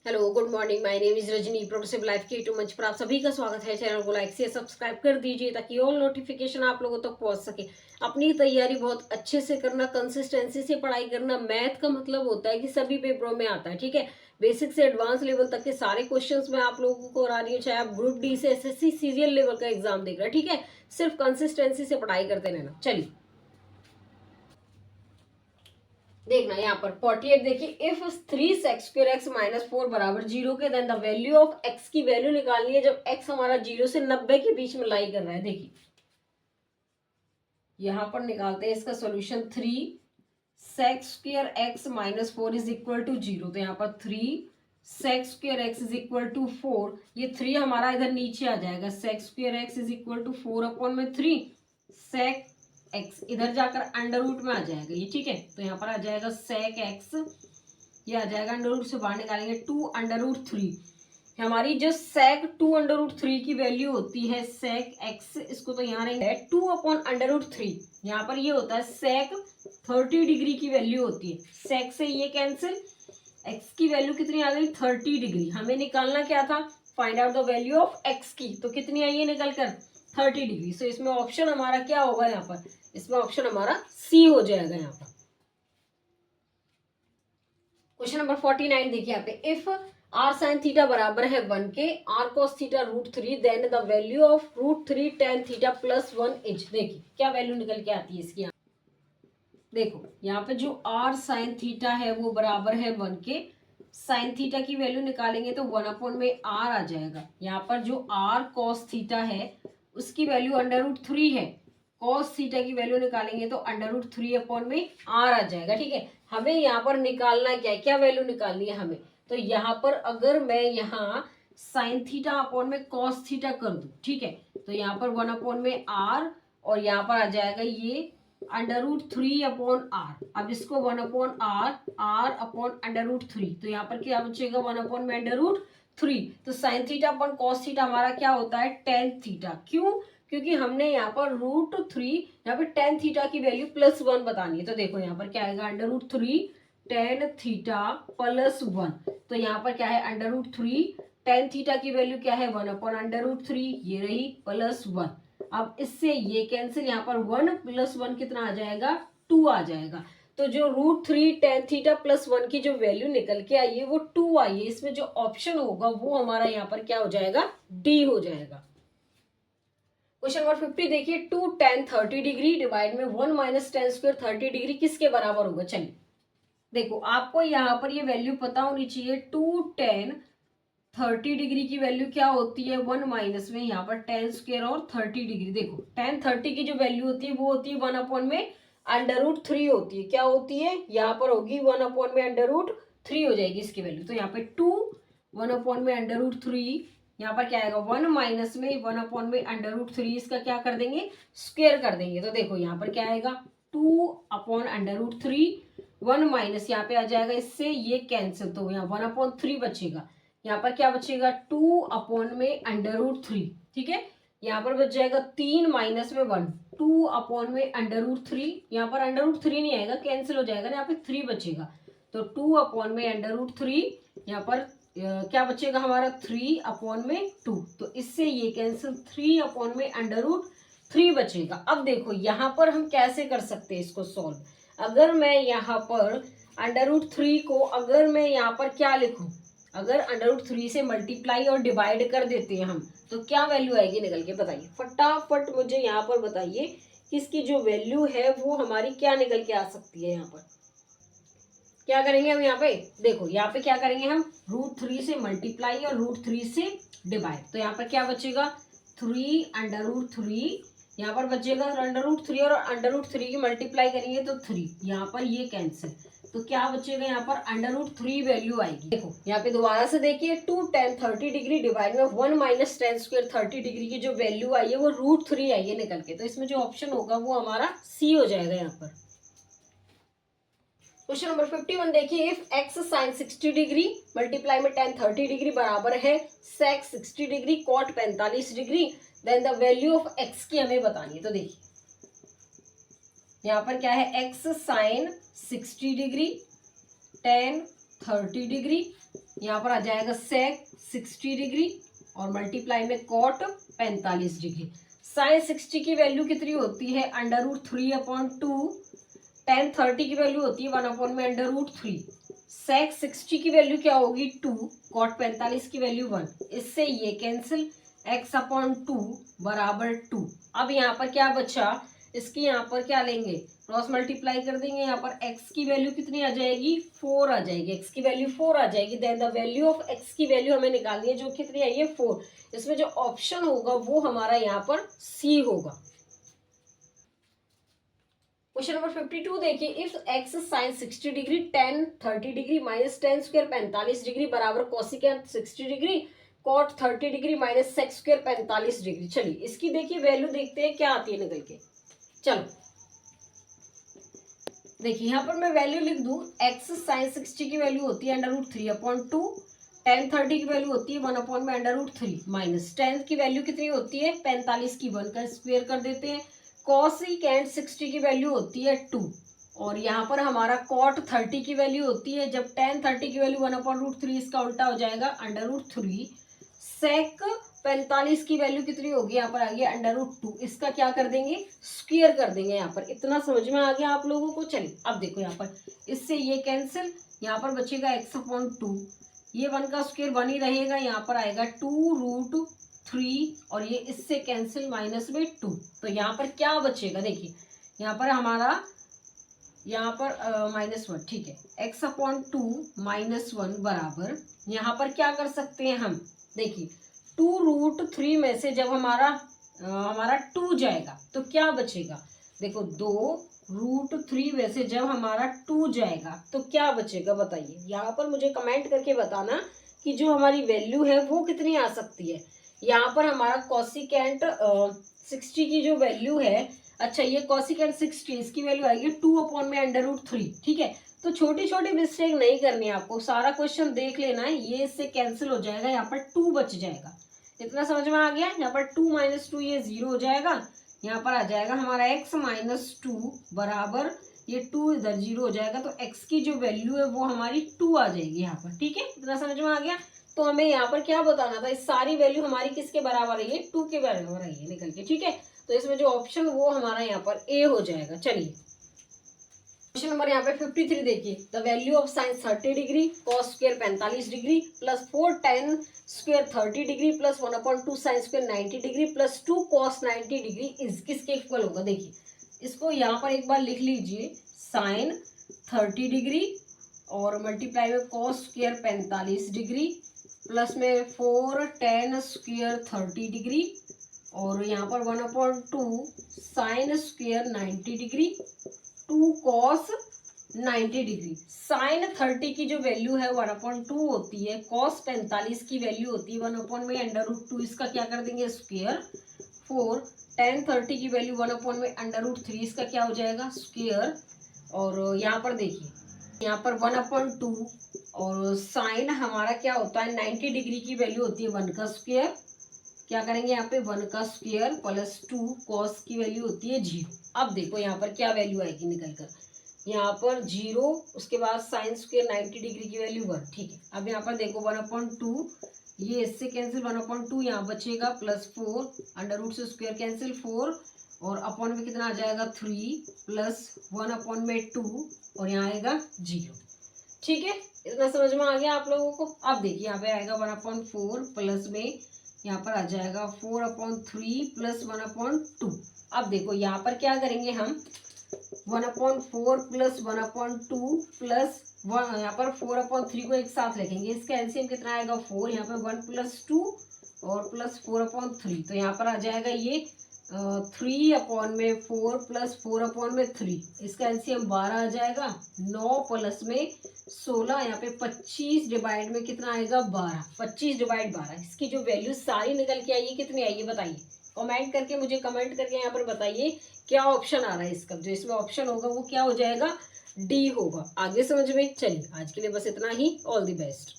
Hello good morning, my name is Rajni. Progressive life के YouTube मंच पर आप सभी का स्वागत है। चैनल को लाइक से सब्सक्राइब कर दीजिए ताकि ऑल नोटिफिकेशन आप लोगों तक पहुंच सके। अपनी तैयारी बहुत अच्छे से करना, कंसिस्टेंसी से पढ़ाई करना। मैथ का मतलब होता है कि सभी पेपरों में आता है, ठीक है। बेसिक से एडवांस लेवल तक के सारे क्वेश्चंस मैं आप लोगों को करा रही हूँ, चाहे आप ग्रुप डी से एसएससी सीरियल लेवल का एग्जाम देख रहे हैं, ठीक है। सिर्फ कंसिस्टेंसी से पढ़ाई करते रहना। चलिए देखना यहाँ पर 48 देखिए, इफ 3 sec² x - 4 बराबर 0 के, then the value of x की वैल्यू निकालनी है जब x हमारा 0 से 90 के बीच में लाई कर रहा है। देखिए यहां पर निकालते हैं इसका solution. 3 sec² x - 4 is equal to 0। तो यहाँ पर 3 sec² x is equal to 4। ये 3 हमारा इधर नीचे आ जाएगा। sec² x is equal to 4/3 sec x इधर जाकर अंडर रूट में आ जाएगा ये, ठीक है। तो यहाँ पर आ जाएगा sec x, ये आ जाएगा अंडर रूट से बाहर निकालेंगे 2√3। हमारी जो sec2√3 की वैल्यू होती है sec x, इसको तो यहाँ रहेंगे 2/√3। यहाँ पर ये होता है sec 30 डिग्री की वैल्यू होती है। sec से ये कैंसिल, x की वैल्यू कितनी आ गई 30 डिग्री। हमें निकालना क्या था, find out the value of x की। तो कितनी आई है निकल कर 30 डिग्री। सो इसमें ऑप्शन हमारा क्या होगा, यहाँ पर इसमें ऑप्शन हमारा सी हो जाएगा। यहाँ पर क्वेश्चन नंबर 49 देखिए यहाँ पे, इफ r sin थीटा बराबर है 1 के, r cos theta √3, then the value of √3 tan theta +1 is. देखिए क्या वैल्यू निकल के आती है इसकी। देखो यहाँ पे जो r sin थीटा है वो बराबर है 1 के। sin थीटा की वैल्यू निकालेंगे तो 1/r आ जाएगा। यहाँ पर जो r cos थीटा है उसकी वैल्यू √3 है। cos थीटा की वैल्यू निकालेंगे तो √3/r आ जाएगा, ठीक है। हमें यहाँ पर निकालना क्या है, क्या वैल्यू निकालनी है हमें। तो यहाँ पर अगर मैं यहाँ sin थीटा अपॉन में cos थीटा कर दूं, ठीक है, तो यहाँ पर 1/r और यहाँ पर आ जाएगा ये √3/r। अब इसको 1/r/√3, तो यहाँ पर क्या बचेगा 1/√3। तो sin theta upon cos theta हमारा क्या होता है tan थीटा। क्यों, क्योंकि हमने यहाँ पर √3, यहाँ पे tan थीटा की वैल्यू +1 बतानी है। तो देखो यहाँ पर क्या आएगा √3 tan थीटा +1। तो यहाँ पर क्या है √3 tan थीटा की वैल्यू क्या है 1/√3, ये रही +1। अब इससे ये कैंसिल, यहाँ पर 1 + 1 कितना आ जाएगा 2 आ जाएगा। तो जो √3 tan थीटा +1 की जो वैल्यू निकल के आई है वो 2 आई है। इसमें जो ऑप्शन होगा वो हमारा यहाँ पर क्या हो जाएगा, डी हो जाएगा। क्वेश्चन नंबर 50 देखिए, 2 tan 30 डिग्री डिवाइड में 1 - tan² 30 डिग्री किसके बराबर होगा। चलिए देखो आपको यहाँ पर ये वैल्यू पता होनी चाहिए। 2 tan 30 डिग्री की वैल्यू क्या होती है 1 माइनस में यहाँ पर tan² और 30 डिग्री। देखो tan 30 की जो वैल्यू होती है वो होती है 1/√3 होती है। क्या होती है, यहाँ पर होगी 1/√3 हो जाएगी इसकी वैल्यू। तो यहाँ पे 2 1/√3, यहाँ पर क्या आएगा 1 माइनस में 1/√3, इसका क्या कर देंगे स्क्वायर कर देंगे। तो देखो यहाँ पर क्या आएगा 2/√3, 1 माइनस यहाँ पे आ जाएगा इससे ये कैंसिल, तो यहाँ 1/3 बचेगा। यहाँ पर क्या बचेगा 2/√3, ठीक है। यहाँ पर बच जाएगा 3 माइनस में 1, 2/√3। यहाँ पर √3 नहीं आएगा, कैंसिल हो जाएगा ना, यहाँ पे 3 बचेगा। तो 2/√3, यहाँ पर क्या बचेगा हमारा 3/2। तो इससे ये कैंसिल 3/√3 बचेगा। अब देखो यहाँ पर हम कैसे कर सकते हैं इसको सॉल्व। अगर मैं यहाँ पर √3 को अगर मैं यहाँ पर क्या लिखूं, अगर √3 से मल्टीप्लाई और डिवाइड कर देते हैं हम, तो क्या वैल्यू आएगी निकल के, बताइए फटाफट मुझे यहाँ पर बताइए कि इसकी जो वैल्यू है वो हमारी क्या निकल के आ सकती है। यहाँ पर क्या करेंगे हम, यहाँ पे देखो यहाँ पे क्या करेंगे हम √3 से मल्टीप्लाई और √3 से डिवाइड। तो यहाँ पर क्या बचेगा 3/√3, यहाँ पर बचेगा √3 और √3 की मल्टीप्लाई करेंगे तो 3, यहाँ पर ये कैंसिल। तो क्या बचेगा यहाँ पर √3 वैल्यू आएगी। देखो यहाँ पे दोबारा से देखिए 2 tan 30 डिग्री डिवाइड में 1 माइनस tan² 30 डिग्री की जो वैल्यू आई है वो √3 आई है निकल के। तो इसमें जो ऑप्शन होगा वो हमारा सी हो जाएगा यहाँ पर। क्वेश्चन नंबर 51 देखिए, if x sin 60 degree multiply में tan 30 डिग्री बराबर है sec 60 degree cot 45 degree, then the value of x की हमें बतानी है। तो देखिए यहाँ पर क्या है x sin 60 degree tan 30 degree, यहाँ पर आ जाएगा सेक 60 डिग्री और मल्टीप्लाई में कॉट 45 डिग्री। साइन 60 की वैल्यू कितनी होती है √3/2, tan 30 की वैल्यू होती है 1/√3, सेक 60 की वैल्यू क्या होगी 2, कॉट 45 की वैल्यू 1, इससे ये कैंसिल, x/2 बराबर 2। अब यहाँ पर क्या बचा, इसकी यहाँ पर क्या लेंगे, क्रॉस मल्टीप्लाई कर देंगे, यहाँ पर x की वैल्यू कितनी आ जाएगी 4 आ जाएगी, x की वैल्यू 4 आ जाएगी। Then the value of x की वैल्यू हमें निकालनी है जो कितनी आई है 4। इसमें जो ऑप्शन होगा वो हमारा यहाँ पर C होगा। क्वेश्चन नंबर 52 देखिए, if x sine 60 degree tan 30 degree minus tan square 45 degree बराबर cosecant 60 degree cot 30 degree minus sec square 45 degree. चलिए इसकी देखिए वैल्यू देखते हैं क्या आती है निकल के। चलो देखिए यहाँ पर मैं वैल्यू लिख दूं, x साइन 60 की वैल्यू होती है √3/2, tan 30 की वैल्यू होती है 1/√3 माइनस tan की वैल्यू कितनी होती है 45 की 1 का स्क्वायर कर देते हैं, कोसिकेंट 60 की वैल्यू होती है 2 और यहाँ पर हमारा कॉट 30 की वैल्यू होती है, जब tan 30 की वैल्यू 1/√3 इसका उल्टा हो जाएगा √3, सेक 45 की वैल्यू कितनी होगी यहाँ पर आ गया √2, इसका क्या कर देंगे स्क्वायर कर देंगे। यहाँ पर इतना समझ में आ गया आप लोगों को। चलिए अब देखो यहाँ पर इससे ये कैंसिल, यहाँ पर बचेगा x/2, ये 1 का स्क्वायर 1 ही रहेगा, यहाँ पर आएगा 2√3 और ये इससे कैंसिल माइनस में 2, तो यहाँ पर क्या बचेगा देखिए, यहाँ पर हमारा यहाँ पर -1, ठीक है, x/2 -1 बराबर, यहाँ पर क्या कर सकते हैं हम, देखिए 2√3 में से जब हमारा 2 जाएगा तो क्या बचेगा, देखो 2√3 में से जब हमारा 2 जाएगा तो क्या बचेगा बताइए, यहाँ पर मुझे कमेंट करके बताना कि जो हमारी वैल्यू है वो कितनी आ सकती है। यहाँ पर हमारा कोसिकेंट 60 की जो वैल्यू है, अच्छा ये कोसिकेंट 60 इसकी वैल्यू आएगी 2/√3, ठीक है। तो छोटी छोटी मिस्टेक नहीं करनी है आपको, सारा क्वेश्चन देख लेना है, ये इससे कैंसिल हो जाएगा, यहाँ पर 2 बच जाएगा। इतना समझ में आ गया, यहाँ पर 2 - 2 ये 0 हो जाएगा, यहाँ पर आ जाएगा हमारा x - 2 बराबर, ये 2 इधर 0 हो जाएगा, तो x की जो वैल्यू है वो हमारी 2 आ जाएगी यहाँ पर, ठीक है। इतना समझ में आ गया। तो हमें यहाँ पर क्या बताना था, इस सारी वैल्यू हमारी किसके बराबर है, 2 के बराबर है निकल के, ठीक है। तो इसमें जो ऑप्शन वो हमारा यहाँ पर A हो जाएगा। चलिए क्वेश्चन नंबर यहाँ पे 53 देखिए, the value of sine 30 degree cos square 45 degree plus 4 tan square 30 degree plus 1/2 sine square 90 degree plus 2 cos 90 degree is किसके इक्वल होगा। देखिए इसको यहाँ पर एक बार लिख लीजिए, साइन 30 डिग्री और मल्टीप्लाई में कॉस स्क्वायर 45 डिग्री प्लस में 4 tan स्क्वायर 30 डिग्री और यहाँ पर 1/2 sine square 90 degree 2 cos 90 degree. Sine 30 की जो वैल्यू है 1/2 होती है, cos 45 की वैल्यू होती है 1/√2, इसका क्या कर देंगे स्क्वायर, 4 tan 30 की वैल्यू 1/√3, इसका क्या हो जाएगा स्क्वायर, और यहाँ पर देखिए यहाँ पर 1/2 और साइन हमारा क्या होता है 90 डिग्री की वैल्यू होती है 1 का स्क्वायर, क्या करेंगे यहाँ पे 1 का स्क्वायर प्लस 2 cos की वैल्यू होती है 0। अब देखो यहाँ पर क्या वैल्यू आएगी निकल कर, यहाँ पर 0, उसके बाद साइन स्क्वायर 90 डिग्री की वैल्यू 1, ठीक है। अब यहाँ पर देखो 1/2, ये इससे कैंसिल 1/2 यहाँ बचेगा प्लस 4, अंडर रूट से स्क्वायर कैंसिल 4 और अपॉन में कितना आ जाएगा 3 प्लस 1/2 और यहाँ आएगा 0, ठीक है। इतना समझ में आ गया आप लोगों को। अब देखिए यहाँ पे आएगा 1/4 प्लस में यहाँ पर आ जाएगा 4/3 प्लस 1/2। अब देखो यहाँ पर क्या करेंगे हम 1/4 प्लस 1/2 प्लस 1, यहाँ पर 4/3 को एक साथ रखेंगे, इसका एलसीएम कितना आएगा 4, यहाँ पे 1 + 2 और प्लस 4/3, तो यहाँ पर आ जाएगा ये 3/4 प्लस 4/3, इसका एलसीएम 12 आ जाएगा, 9 प्लस में 16, यहाँ पे 25 डिवाइड में कितना आएगा 12, 25 डिवाइड 12, इसकी जो वैल्यू सारी निकल के आई है कितनी आई है बताइए, कमेंट करके मुझे कमेंट करके यहाँ पर बताइए क्या ऑप्शन आ रहा है इसका, जो इसमें ऑप्शन होगा वो क्या हो जाएगा डी होगा। आगे समझ में। चलिए आज के लिए बस इतना ही, ऑल द बेस्ट।